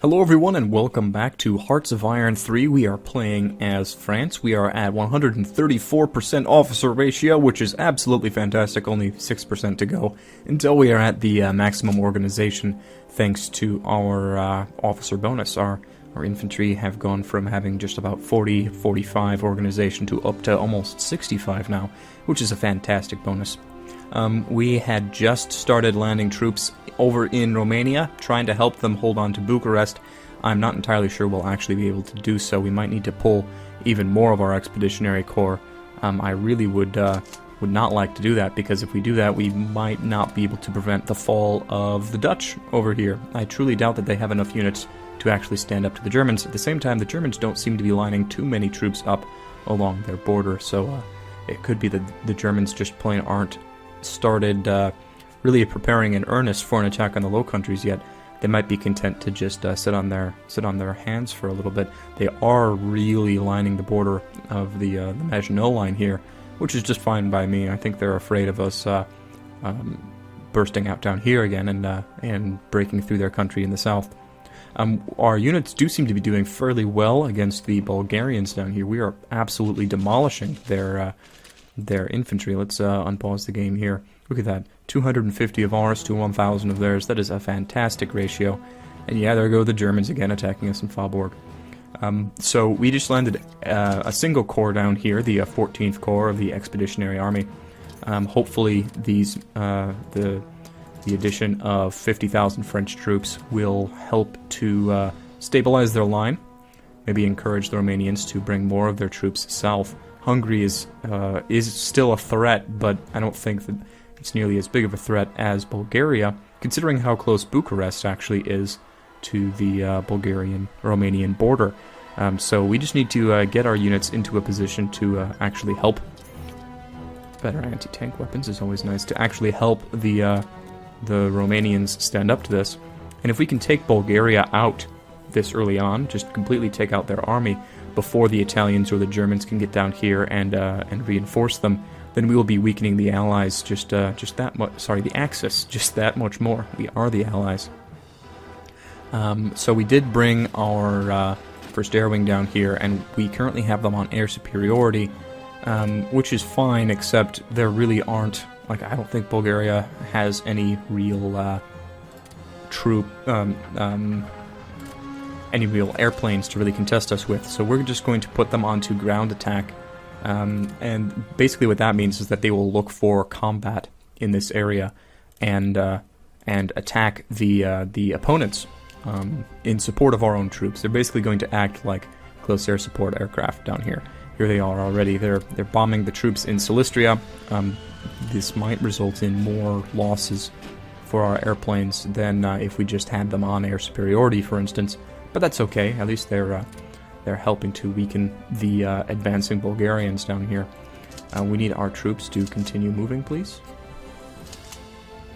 Hello everyone and welcome back to Hearts of Iron 3. We are playing as France. We are at 134% officer ratio, which is absolutely fantastic. Only 6% to go until we are at the maximum organization thanks to our officer bonus. Our infantry have gone from having just about 45 organization to up to almost 65 now, which is a fantastic bonus. We had just started landing troops over in Romania, trying to help them hold on to Bucharest. I'm not entirely sure we'll actually be able to do so. We might need to pull even more of our expeditionary corps. I really would not like to do that, because if we do that, we might not be able to prevent the fall of the Dutch over here. I truly doubt that they have enough units to actually stand up to the Germans. At the same time, the Germans don't seem to be lining too many troops up along their border, so it could be that the Germans just plain aren't started really preparing in earnest for an attack on the Low Countries yet. They might be content to just sit on their hands for a little bit. They are really lining the border of the Maginot Line here, which is just fine by me. I think they're afraid of us bursting out down here again and breaking through their country in the south. Our units do seem to be doing fairly well against the Bulgarians down here. We are absolutely demolishing their infantry. Let's unpause the game here. Look at that. 250 of ours to 1,000 of theirs. That is a fantastic ratio. And yeah, there go the Germans again attacking us in Faubourg. So we just landed a single corps down here, the 14th Corps of the Expeditionary Army. Hopefully these the addition of 50,000 French troops will help to stabilize their line. Maybe encourage the Romanians to bring more of their troops south. Hungary is still a threat, but I don't think that it's nearly as big of a threat as Bulgaria, considering how close Bucharest actually is to the Bulgarian-Romanian border. So we just need to get our units into a position to actually help. Better anti-tank weapons is always nice, to actually help the Romanians stand up to this. And if we can take Bulgaria out this early on, just completely take out their army before the Italians or the Germans can get down here and reinforce them, then we will be weakening the Allies just that much. Sorry, the Axis just that much more. We are the Allies. So we did bring our first air wing down here, and we currently have them on air superiority, which is fine, except there really aren't, like, I don't think Bulgaria has any real troop any real airplanes to really contest us with, so we're just going to put them onto ground attack, and basically what that means is that they will look for combat in this area and attack the opponents in support of our own troops. They're basically going to act like close air support aircraft down here. Here they are already. They're bombing the troops in Silistra. This might result in more losses for our airplanes than if we just had them on air superiority, for instance. But that's okay. At least they're helping to weaken the advancing Bulgarians down here. We need our troops to continue moving, please.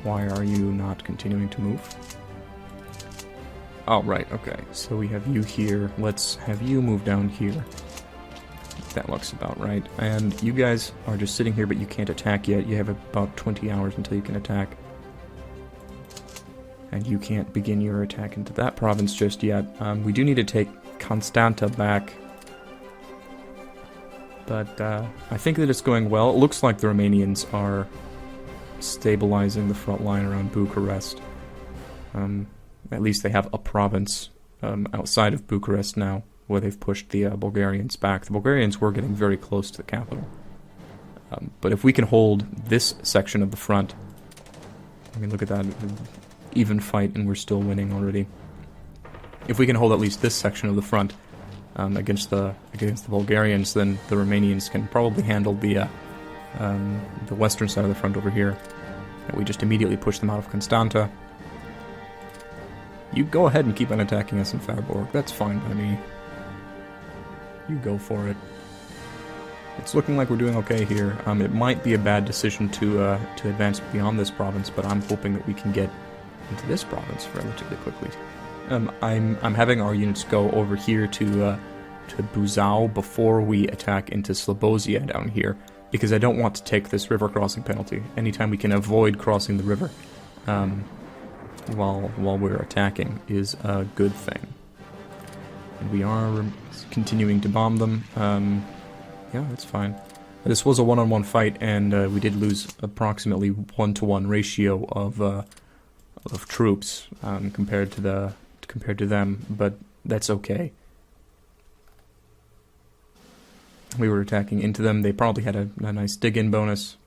Why are you not continuing to move? Oh, right, okay. So we have you here. Let's have you move down here. That looks about right. And you guys are just sitting here, but you can't attack yet. You have about 20 hours until you can attack. And you can't begin your attack into that province just yet. We do need to take Constanta back. But I think that it's going well. It looks like the Romanians are stabilizing the front line around Bucharest. At least they have a province outside of Bucharest now, where they've pushed the Bulgarians back. The Bulgarians were getting very close to the capital. But if we can hold this section of the front, I mean, look at that. Even fight and we're still winning already. If we can hold at least this section of the front against the Bulgarians, then the Romanians can probably handle the western side of the front over here. And we just immediately push them out of Constanta. You go ahead and keep on attacking us in Faubourg. That's fine by me. You go for it. It's looking like we're doing okay here. It might be a bad decision to advance beyond this province, but I'm hoping that we can get into this province relatively quickly. I'm having our units go over here to Buzău before we attack into Slobozia down here, because I don't want to take this river crossing penalty. Anytime we can avoid crossing the river, while we're attacking is a good thing. And we are continuing to bomb them. Yeah, that's fine. This was a one-on-one fight, and we did lose approximately 1-to-1 ratio of troops compared to them, but that's okay. We were attacking into them. They probably had a nice dig-in bonus.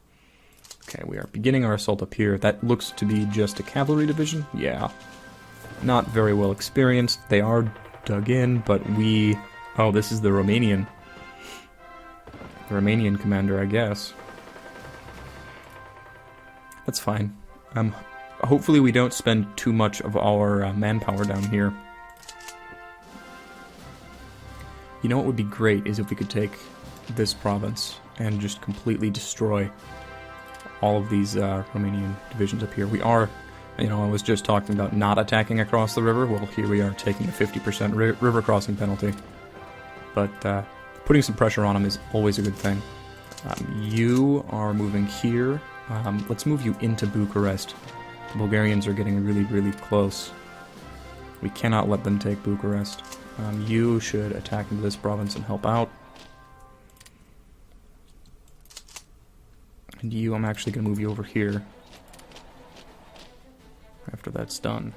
Okay, we are beginning our assault up here. That looks to be just a cavalry division. Yeah. Not very well experienced. They are dug in, but we... Oh, this is the Romanian. The Romanian commander, I guess. That's fine. Hopefully we don't spend too much of our manpower down here. You know what would be great is if we could take this province and just completely destroy all of these Romanian divisions up here. We are, you know, I was just talking about not attacking across the river. Well, here we are taking a 50% river crossing penalty. But putting some pressure on them is always a good thing. You are moving here. Let's move you into Bucharest. The Bulgarians are getting really, really close. We cannot let them take Bucharest. You should attack into this province and help out. And you, I'm actually going to move you over here after that's done.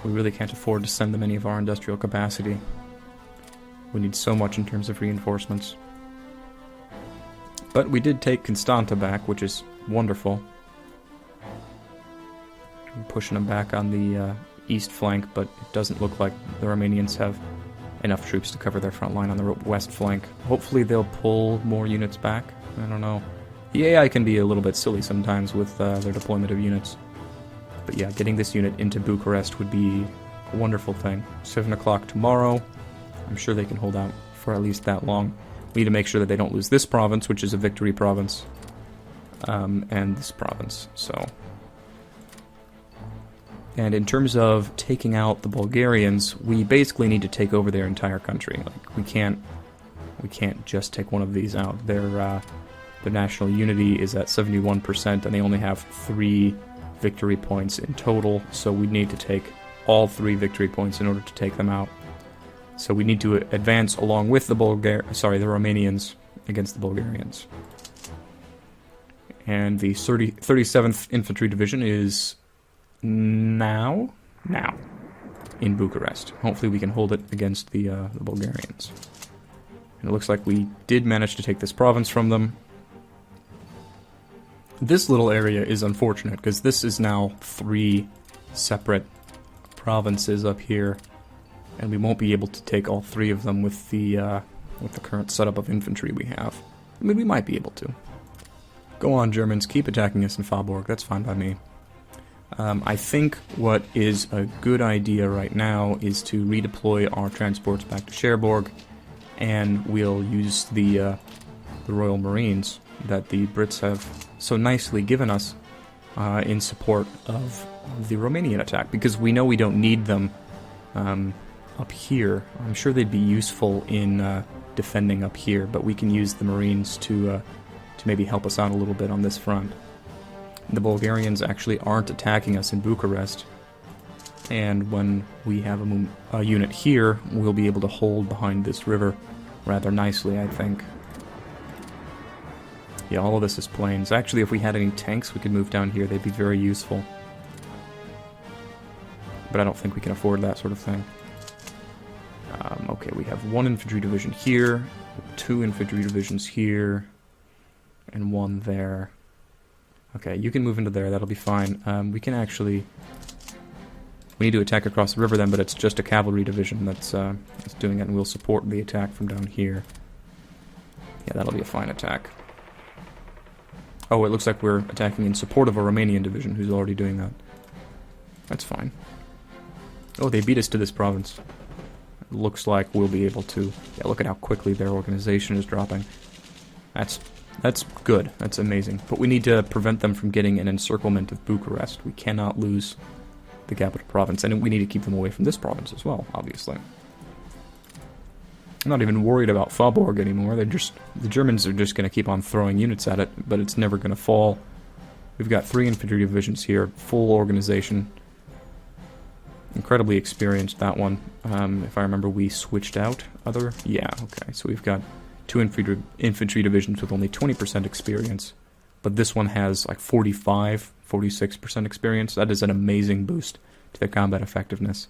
We really can't afford to send them any of our industrial capacity. We need so much in terms of reinforcements. But we did take Constanta back, which is wonderful. I'm pushing them back on the east flank, but it doesn't look like the Romanians have enough troops to cover their front line on the west flank. Hopefully they'll pull more units back. I don't know. The AI can be a little bit silly sometimes with their deployment of units. But yeah, getting this unit into Bucharest would be a wonderful thing. 7 o'clock tomorrow. I'm sure they can hold out for at least that long. We need to make sure that they don't lose this province, which is a victory province, and this province, so... And in terms of taking out the Bulgarians, we basically need to take over their entire country. Like, we can't just take one of these out. Their national unity is at 71%, and they only have 3 victory points in total, so we need to take all 3 victory points in order to take them out. So we need to advance along with the Romanians against the Bulgarians. And the 37th Infantry Division is now in Bucharest. Hopefully we can hold it against the Bulgarians. And it looks like we did manage to take this province from them. This little area is unfortunate because this is now 3 separate provinces up here, and we won't be able to take all 3 of them with the current setup of infantry we have. I mean, we might be able to. Go on, Germans, keep attacking us in Faaborg. That's fine by me. I think what is a good idea right now is to redeploy our transports back to Cherbourg, and we'll use the Royal Marines that the Brits have so nicely given us in support of the Romanian attack, because we know we don't need them up here. I'm sure they'd be useful in defending up here, but we can use the Marines to maybe help us out a little bit on this front. The Bulgarians actually aren't attacking us in Bucharest, and when we have a unit here, we'll be able to hold behind this river rather nicely, I think. Yeah, all of this is plains. Actually, if we had any tanks we could move down here, they'd be very useful. But I don't think we can afford that sort of thing. Okay, we have 1 infantry division here, 2 infantry divisions here, and 1 there. Okay, you can move into there, that'll be fine. We can actually... We need to attack across the river then, but it's just a cavalry division that's doing it, and we'll support the attack from down here. Yeah, that'll be a fine attack. Oh, it looks like we're attacking in support of a Romanian division who's already doing that. That's fine. Oh, they beat us to this province. It looks like we'll be able to... Yeah, look at how quickly their organization is dropping. That's good. That's amazing. But we need to prevent them from getting an encirclement of Bucharest. We cannot lose the capital province, and we need to keep them away from this province as well, obviously. I'm not even worried about Faubourg anymore. The Germans are just going to keep on throwing units at it, but it's never going to fall. We've got 3 infantry divisions here, full organization. Incredibly experienced, that one. If I remember, we switched out other... Yeah, okay. So we've got 2 infantry divisions with only 20% experience. But this one has like 45, 46% experience. That is an amazing boost to their combat effectiveness.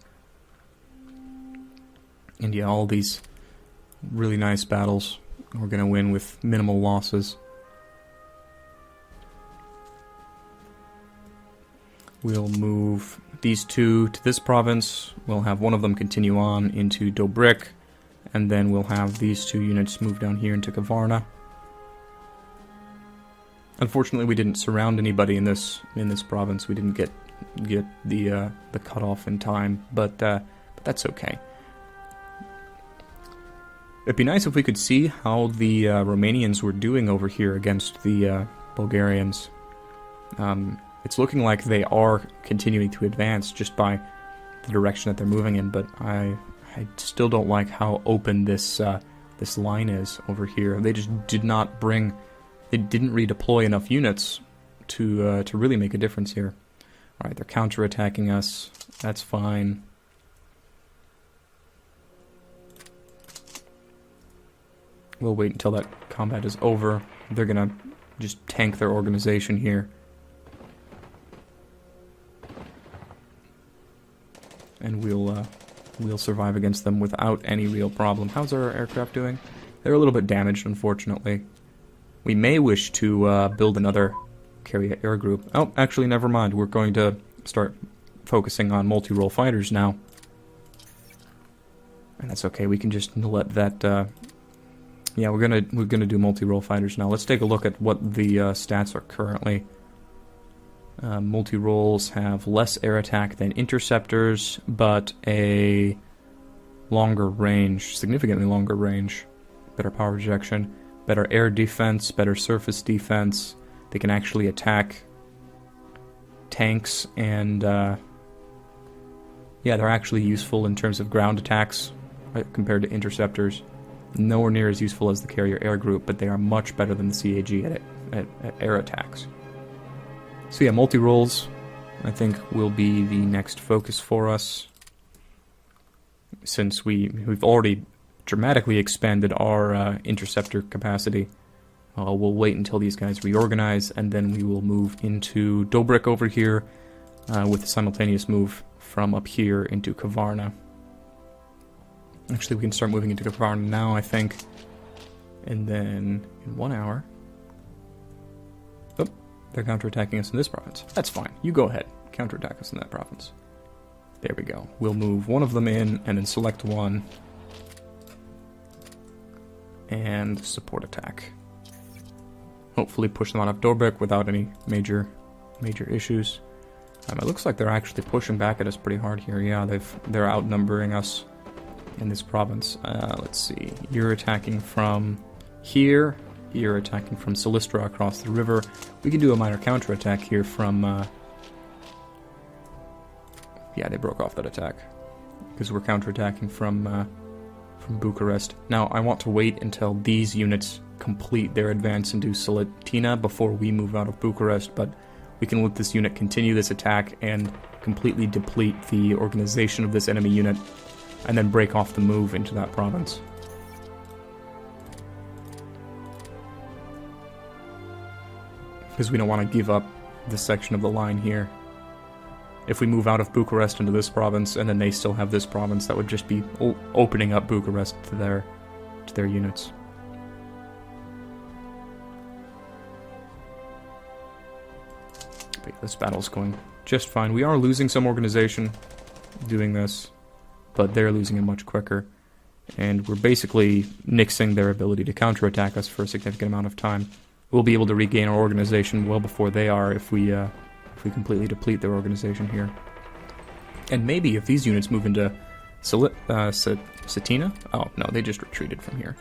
And yeah, all these really nice battles we're going to win with minimal losses. We'll move these 2 to this province. We'll have one of them continue on into Dobrik, and then we'll have these 2 units move down here into Kavarna. Unfortunately, we didn't surround anybody in this province. We didn't get the cutoff in time, but that's okay. It'd be nice if we could see how the Romanians were doing over here against the Bulgarians. It's looking like they are continuing to advance just by the direction that they're moving in, but I still don't like how open this line is over here. They just didn't redeploy enough units to really make a difference here. All right, they're counterattacking us. That's fine. We'll wait until that combat is over. They're gonna just tank their organization here. And we'll survive against them without any real problem. How's our aircraft doing? They're a little bit damaged, unfortunately. We may wish to build another carrier air group. Oh, actually, never mind. We're going to start focusing on multi-role fighters now. And that's okay. We can just let that... yeah, we're gonna do multi-role fighters now. Let's take a look at what the stats are currently. Multi-roles have less air attack than interceptors, but a longer range, significantly longer range, better power projection, better air defense, better surface defense. They can actually attack tanks, and yeah, they're actually useful in terms of ground attacks compared to interceptors. Nowhere near as useful as the carrier air group, but they are much better than the CAG at air attacks. So yeah, multi-roles, I think, will be the next focus for us, since we've already dramatically expanded our interceptor capacity. We'll wait until these guys reorganize, and then we will move into Dobrik over here, with a simultaneous move from up here into Kavarna. Actually, we can start moving into Kavarna now, I think, and then in 1 hour... Oh, they're counterattacking us in this province. That's fine. You go ahead. Counterattack us in that province. There we go. We'll move one of them in, and then select one. And support attack. Hopefully push them out of Dobrik without any major issues. It looks like they're actually pushing back at us pretty hard here. Yeah, they're outnumbering us in this province. Let's see. You're attacking from here. You're attacking from Silistra across the river. We can do a minor counterattack here from... yeah, they broke off that attack, because we're counterattacking from Bucharest. Now, I want to wait until these units complete their advance into Silistra before we move out of Bucharest, but we can let this unit continue this attack and completely deplete the organization of this enemy unit, and then break off the move into that province. Because we don't want to give up this section of the line here. If we move out of Bucharest into this province, and then they still have this province, that would just be opening up Bucharest to their units. But yeah, this battle's going just fine. We are losing some organization doing this, but they're losing it much quicker. And we're basically nixing their ability to counterattack us for a significant amount of time. We'll be able to regain our organization well before they are if we completely deplete their organization here. And maybe if these units move into Cetina... Oh, no, they just retreated from here.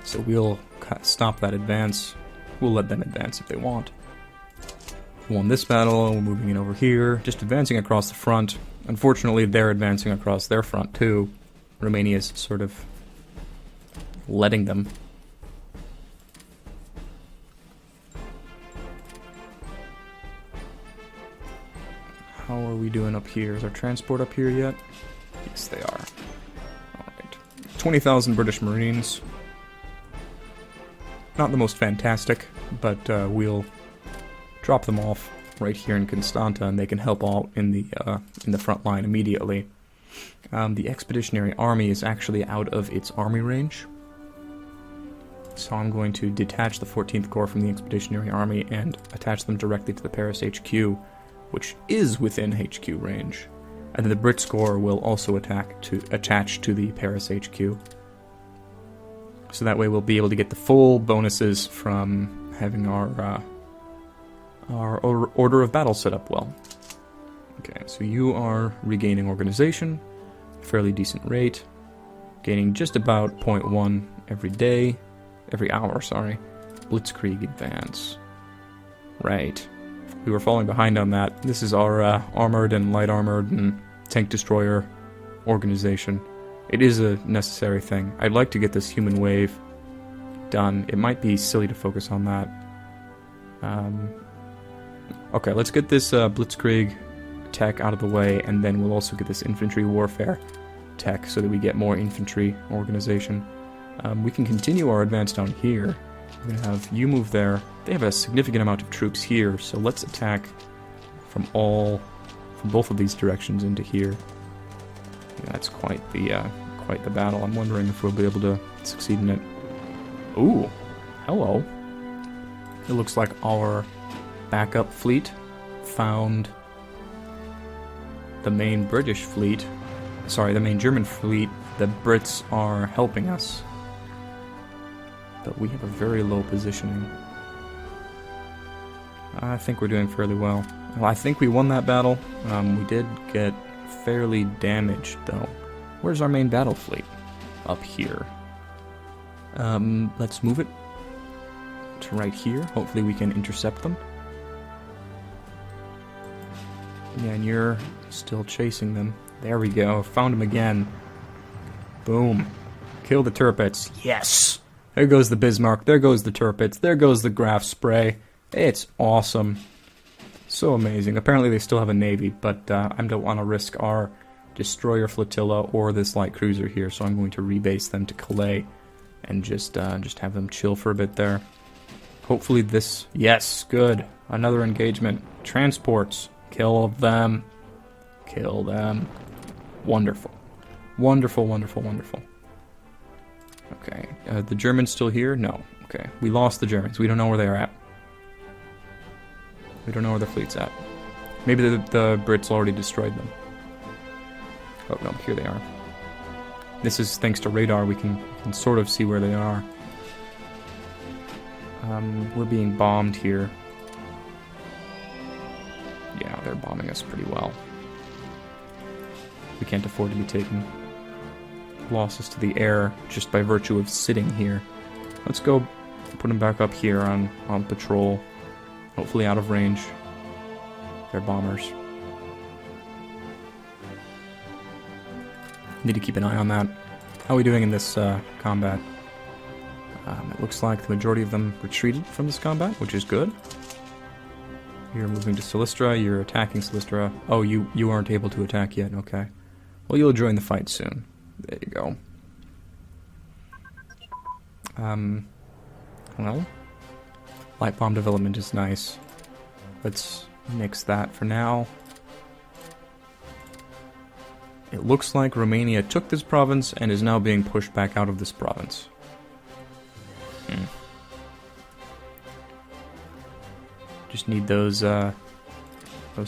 So we'll stop that advance. We'll let them advance if they want. We won this battle, we're moving in over here, just advancing across the front. Unfortunately, they're advancing across their front too. Romania's sort of letting them. How are we doing up here? Is our transport up here yet? Yes, they are. Alright. 20,000 British Marines. Not the most fantastic, but we'll drop them off right here in Constanta, and they can help out in the front line immediately. The Expeditionary Army is actually out of its army range, so I'm going to detach the 14th Corps from the Expeditionary Army and attach them directly to the Paris HQ, which is within HQ range. And then the Brits Corps will also attach to the Paris HQ. So that way we'll be able to get the full bonuses from having our order of battle set up well. Okay, so you are regaining organization, fairly decent rate, gaining just about 0.1 every hour, sorry. Blitzkrieg advance. Right. We were falling behind on that. This is our armored and light armored and tank destroyer organization. It is a necessary thing. I'd like to get this human wave done. It might be silly to focus on that. Okay, let's get this Blitzkrieg tech out of the way, and then we'll also get this infantry warfare tech so that we get more infantry organization. We can continue our advance down here. We're going to have you move there. They have a significant amount of troops here, so let's attack from both of these directions into here. Yeah, that's quite the battle. I'm wondering if we'll be able to succeed in it. Ooh, hello. It looks like our backup fleet found the main British fleet. Sorry, the main German fleet. The Brits are helping us, but we have a very low positioning. I think we're doing fairly well. Well, I think we won that battle. We did get fairly damaged, though. Where's our main battle fleet? Up here. Let's move it to right here. Hopefully we can intercept them. Yeah, and you're still chasing them. There we go. Found them again. Boom. Kill the Tirpitz. Yes! There goes the Bismarck. There goes the Tirpitz. There goes the Graf Spray. It's awesome. So amazing. Apparently they still have a navy, but I don't want to risk our destroyer flotilla or this light cruiser here, so I'm going to rebase them to Calais and just have them chill for a bit there. Hopefully this... Yes, good. Another engagement. Transports. Kill them. Kill them. Wonderful. Wonderful, wonderful, wonderful. Okay. The Germans still here? No. Okay. We lost the Germans. We don't know where they are at. We don't know where the fleet's at. Maybe the Brits already destroyed them. Oh, no. Here they are. This is thanks to radar. We can sort of see where they are. We're being bombed here. Yeah, they're bombing us pretty well. We can't afford to be taking losses to the air just by virtue of sitting here. Let's go put them back up here on patrol. Hopefully out of range. They're bombers. Need to keep an eye on that. How are we doing in this combat? It looks like the majority of them retreated from this combat, which is good. You're moving to Silistra, you're attacking Silistra. Oh, you aren't able to attack yet, okay. Well, you'll join the fight soon. There you go. Well, light bomb development is nice. Let's nix that for now. It looks like Romania took this province and is now being pushed back out of this province. Just need those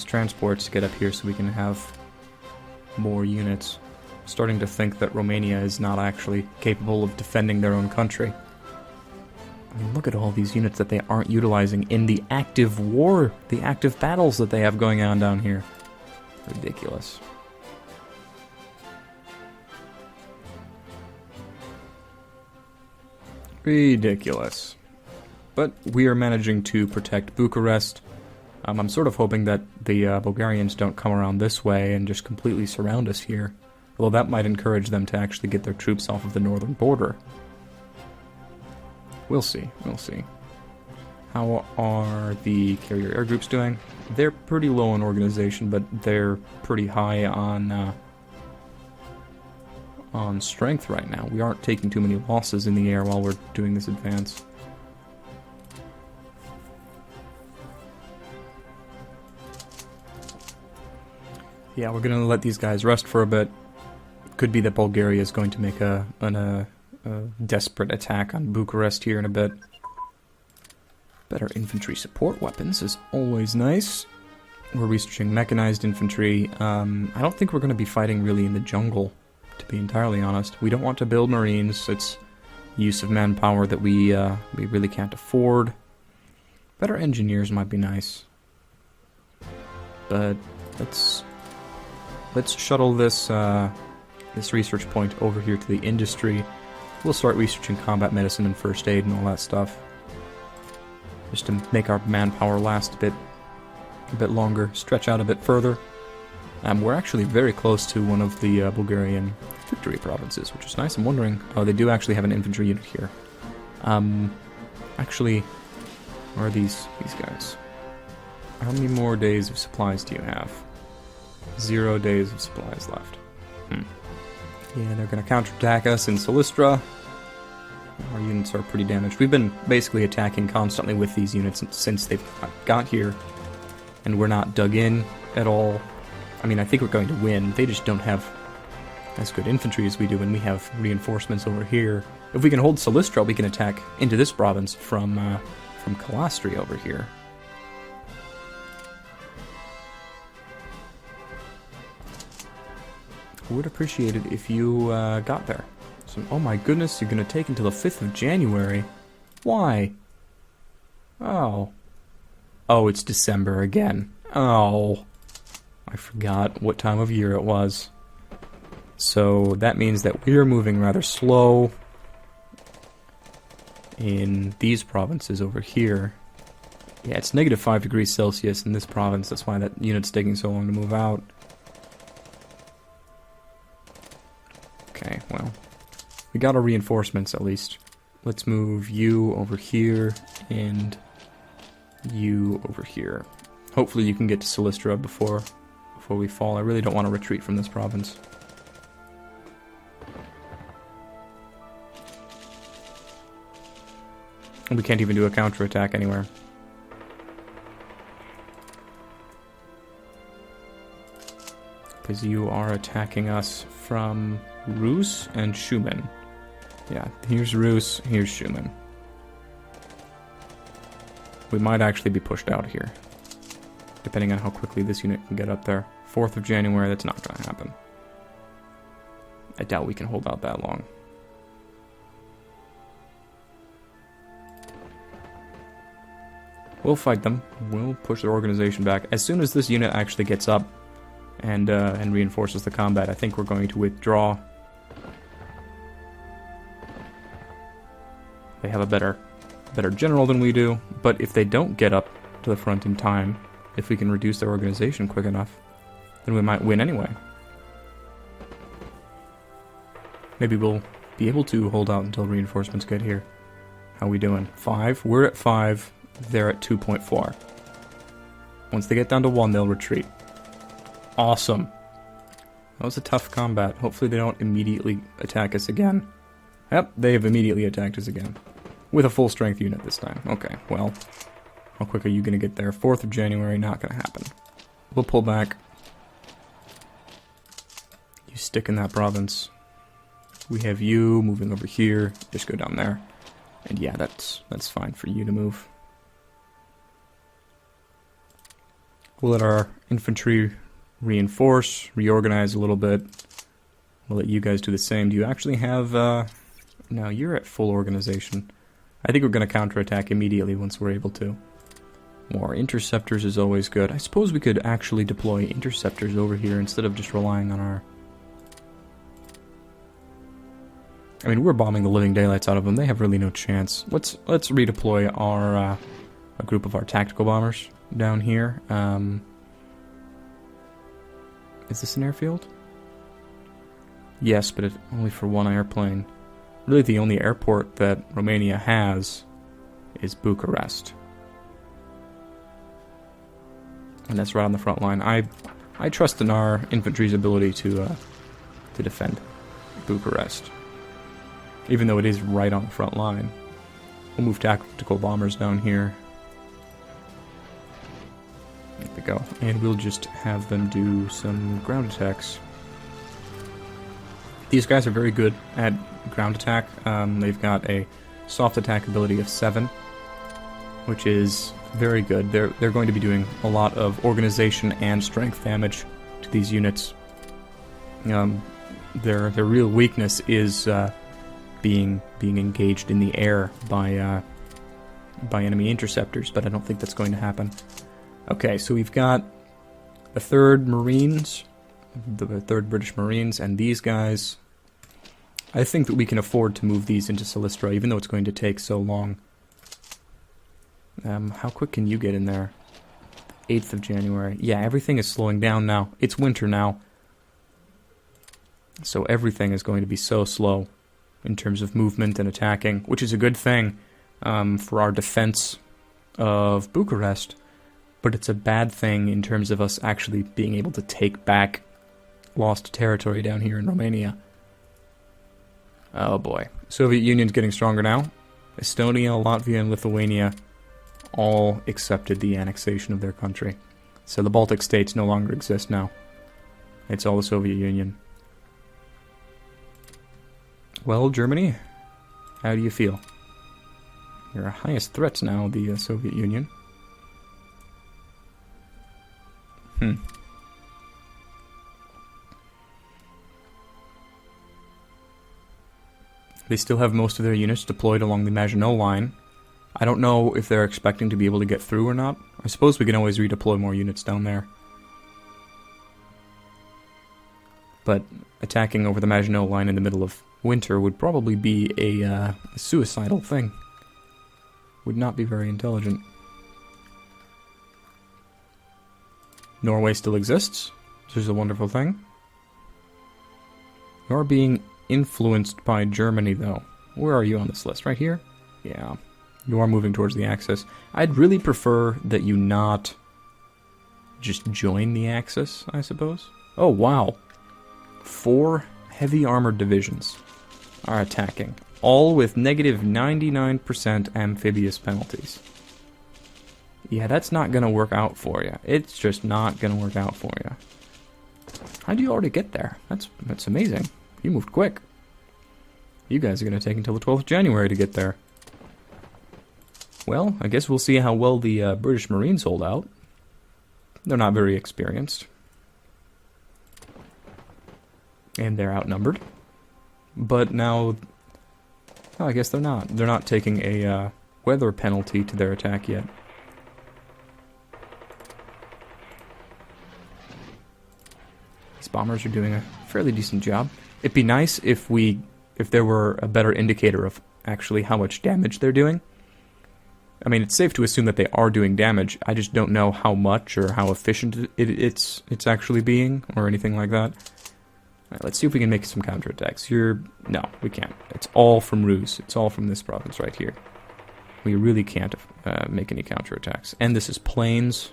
transports to get up here so we can have more units. I'm starting to think that Romania is not actually capable of defending their own country. I mean, look at all these units that they aren't utilizing in the active war, the active battles that they have going on down here. Ridiculous. Ridiculous. But we are managing to protect Bucharest. I'm sort of hoping that the Bulgarians don't come around this way and just completely surround us here. Although that might encourage them to actually get their troops off of the northern border. We'll see. We'll see. How are the carrier air groups doing? They're pretty low in organization, but they're pretty high on strength right now. We aren't taking too many losses in the air while we're doing this advance. Yeah, we're gonna let these guys rest for a bit. Could be that Bulgaria is going to make a desperate attack on Bucharest here in a bit. Better infantry support weapons is always nice. We're researching mechanized infantry. I don't think we're going to be fighting really in the jungle, to be entirely honest. We don't want to build marines. It's use of manpower that we really can't afford. Better engineers might be nice. But let's shuttle this this research point over here to the industry. We'll start researching combat medicine and first aid and all that stuff, just to make our manpower last a bit longer, stretch out a bit further. We're actually very close to one of the Bulgarian victory provinces, which is nice. I'm wondering, oh, they do actually have an infantry unit here. Actually, where are these guys? How many more days of supplies do you have? 0 days of supplies left. Yeah, they're going to counterattack us in Silistra. Our units are pretty damaged. We've been basically attacking constantly with these units since they've got here, and we're not dug in at all. I mean, I think we're going to win. They just don't have as good infantry as we do, and we have reinforcements over here. If we can hold Silistra, we can attack into this province from Kalastri over here. Would appreciate it if you got there. So, oh my goodness, you're going to take until the 5th of January. Why? Oh. Oh, it's December again. Oh. I forgot what time of year it was. So that means that we're moving rather slow in these provinces over here. Yeah, it's negative 5 degrees Celsius in this province. That's why that unit's taking so long to move out. Okay, well, we got our reinforcements at least. Let's move you over here and you over here. Hopefully you can get to Silistra before we fall. I really don't want to retreat from this province. We can't even do a counterattack anywhere. Because you are attacking us from Rus and Shumen. Yeah, here's Rus, here's Shumen. We might actually be pushed out here, depending on how quickly this unit can get up there. 4th of January, that's not going to happen. I doubt we can hold out that long. We'll fight them. We'll push their organization back. As soon as this unit actually gets up and reinforces the combat, I think we're going to withdraw. They have a better general than we do, but if they don't get up to the front in time, if we can reduce their organization quick enough, then we might win anyway. Maybe we'll be able to hold out until reinforcements get here. How are we doing? 5? We're at 5. They're at 2.4. Once they get down to 1, they'll retreat. Awesome. That was a tough combat. Hopefully they don't immediately attack us again. Yep, they have immediately attacked us again. With a full strength unit this time. Okay, well, how quick are you going to get there? 4th of January, not going to happen. We'll pull back. You stick in that province. We have you moving over here. Just go down there. And yeah, that's fine for you to move. We'll let our infantry reinforce, reorganize a little bit. We'll let you guys do the same. Do you actually have... No, you're at full organization. I think we're going to counterattack immediately once we're able to. More interceptors is always good. I suppose we could actually deploy interceptors over here instead of just relying on our... I mean, we're bombing the living daylights out of them. They have really no chance. Let's redeploy our a group of our tactical bombers down here. Is this an airfield? Yes, but only for one airplane. Really the only airport that Romania has is Bucharest. And that's right on the front line. I trust in our infantry's ability to defend Bucharest. Even though it is right on the front line. We'll move tactical bombers down here. There we go. And we'll just have them do some ground attacks. These guys are very good at ground attack. They've got a soft attack ability of 7, which is very good. They're going to be doing a lot of organization and strength damage to these units. Their real weakness is being engaged in the air by enemy interceptors, but I don't think that's going to happen. Okay, so we've got the 3rd Marines, the 3rd British Marines, and these guys. I think that we can afford to move these into Silistra, even though it's going to take so long. How quick can you get in there? 8th of January. Yeah, everything is slowing down now. It's winter now. So everything is going to be so slow in terms of movement and attacking, which is a good thing for our defense of Bucharest, but it's a bad thing in terms of us actually being able to take back lost territory down here in Romania. Oh boy. Soviet Union's getting stronger now. Estonia, Latvia, and Lithuania all accepted the annexation of their country. So the Baltic states no longer exist now. It's all the Soviet Union. Well, Germany, how do you feel? Your highest threats now, the Soviet Union. They still have most of their units deployed along the Maginot Line. I don't know if they're expecting to be able to get through or not. I suppose we can always redeploy more units down there. But attacking over the Maginot Line in the middle of winter would probably be a suicidal thing. Would not be very intelligent. Norway still exists, which is a wonderful thing. You're being influenced by Germany, though. Where are you on this list? Right here? Yeah. You are moving towards the Axis. I'd really prefer that you not just join the Axis, I suppose. Oh, wow. 4 heavy armored divisions are attacking, all with negative 99% amphibious penalties. Yeah, that's not going to work out for you. It's just not going to work out for you. How do you already get there? That's amazing. You moved quick. You guys are going to take until the 12th of January to get there. Well, I guess we'll see how well the British Marines hold out. They're not very experienced. And they're outnumbered. But now, well, I guess they're not. They're not taking a weather penalty to their attack yet. These bombers are doing a fairly decent job. It'd be nice if there were a better indicator of actually how much damage they're doing. I mean, it's safe to assume that they are doing damage. I just don't know how much or how efficient it's actually being, or anything like that. Alright, let's see if we can make some counterattacks. No, we can't. It's all from Ruse. It's all from this province right here. We really can't make any counterattacks. And this is plains.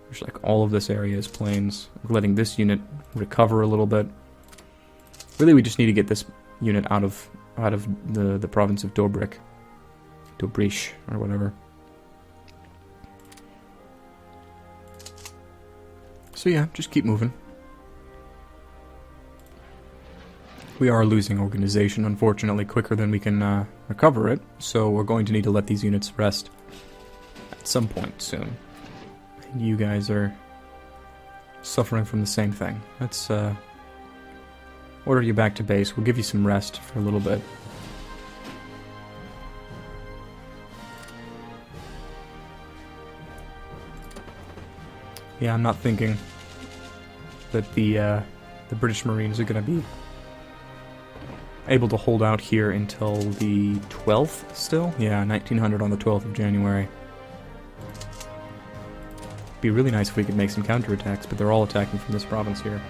There's like all of this area is plains. We're letting this unit recover a little bit. Really, we just need to get this unit out of the province of Dobrich, or whatever. So yeah, just keep moving. We are losing organization, unfortunately, quicker than we can recover it, so we're going to need to let these units rest at some point soon. You guys are suffering from the same thing. Let's order you back to base. We'll give you some rest for a little bit. Yeah, I'm not thinking that the British Marines are going to be able to hold out here until the 12th still? Yeah, 1900 on the 12th of January. Be really nice if we could make some counterattacks, but they're all attacking from this province here.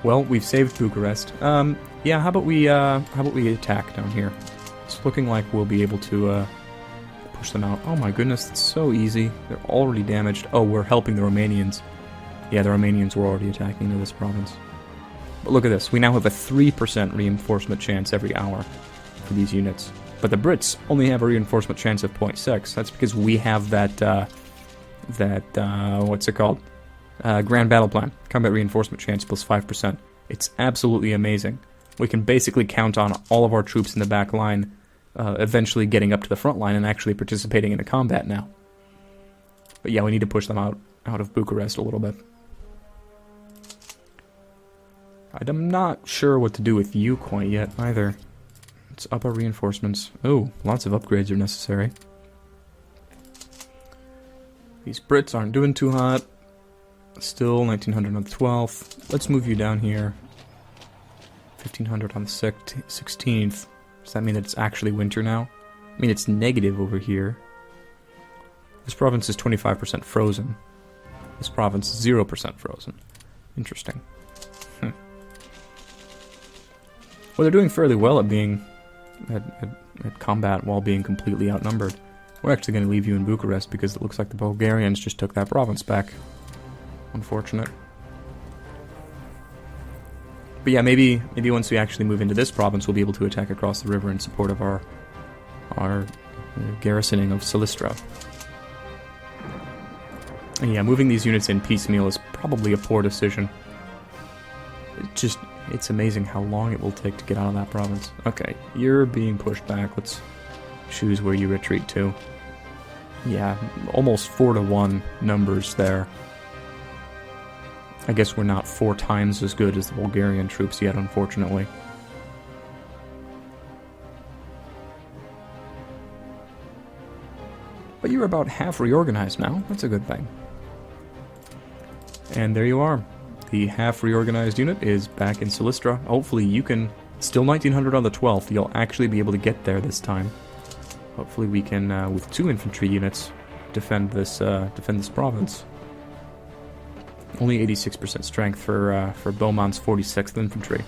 Well, we've saved Bucharest. Yeah, how about we attack down here? It's looking like we'll be able to, push them out. Oh my goodness, it's so easy. They're already damaged. Oh, we're helping the Romanians. Yeah, the Romanians were already attacking into this province. But look at this. We now have a 3% reinforcement chance every hour for these units. But the Brits only have a reinforcement chance of 0.6. That's because we have that, what's it called? Grand Battle Plan. Combat reinforcement chance plus 5%. It's absolutely amazing. We can basically count on all of our troops in the back line eventually getting up to the front line and actually participating in the combat now. But yeah, we need to push them out of Bucharest a little bit. I'm not sure what to do with you quite yet, either. Let's up our reinforcements. Oh, lots of upgrades are necessary. These Brits aren't doing too hot. Still 1900 on the 12th. Let's move you down here. 1500 on the 16th. Does that mean that it's actually winter now? I mean, it's negative over here. This province is 25% frozen. This province is 0% frozen. Interesting. Well, they're doing fairly well at being at combat while being completely outnumbered. We're actually going to leave you in Bucharest because it looks like the Bulgarians just took that province back. Unfortunate. But yeah, maybe once we actually move into this province, we'll be able to attack across the river in support of our garrisoning of Silistra. And yeah, moving these units in piecemeal is probably a poor decision. It's amazing how long it will take to get out of that province. Okay, you're being pushed back. Let's choose where you retreat to. Yeah, almost 4-to-1 numbers there. I guess we're not 4 times as good as the Bulgarian troops yet, unfortunately. But you're about half reorganized now. That's a good thing. And there you are. The half reorganized unit is back in Silistra. Hopefully you can... Still 1900 on the 12th. You'll actually be able to get there this time. Hopefully we can, with 2 infantry units, defend this province. Only 86% strength for Beaumont's 46th Infantry.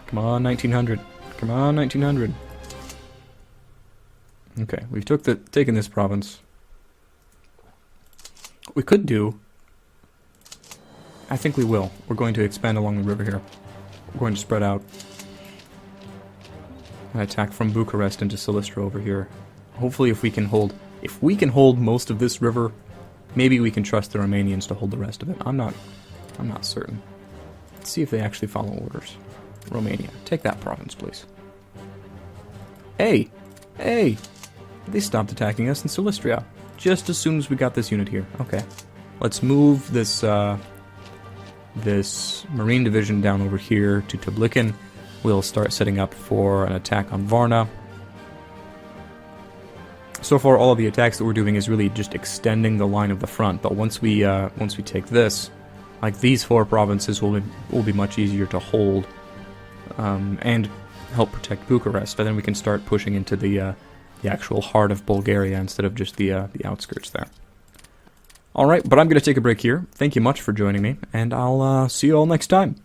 Come on, 1900. Come on, 1900. Okay, we've taken this province. What we could do... I think we will. We're going to expand along the river here. We're going to spread out. And attack from Bucharest into Silistra over here. Hopefully if we can hold most of this river, maybe we can trust the Romanians to hold the rest of it. I'm not certain. Let's see if they actually follow orders. Romania, take that province, please. Hey! Hey! They stopped attacking us in Silistra. Just as soon as we got this unit here. Okay. Let's move this Marine Division down over here to Toblikin. We'll start setting up for an attack on Varna. So far, all of the attacks that we're doing is really just extending the line of the front. But once we take this, like these 4 provinces will be much easier to hold and help protect Bucharest. And then we can start pushing into the actual heart of Bulgaria instead of just the outskirts there. All right, but I'm going to take a break here. Thank you much for joining me, and I'll see you all next time.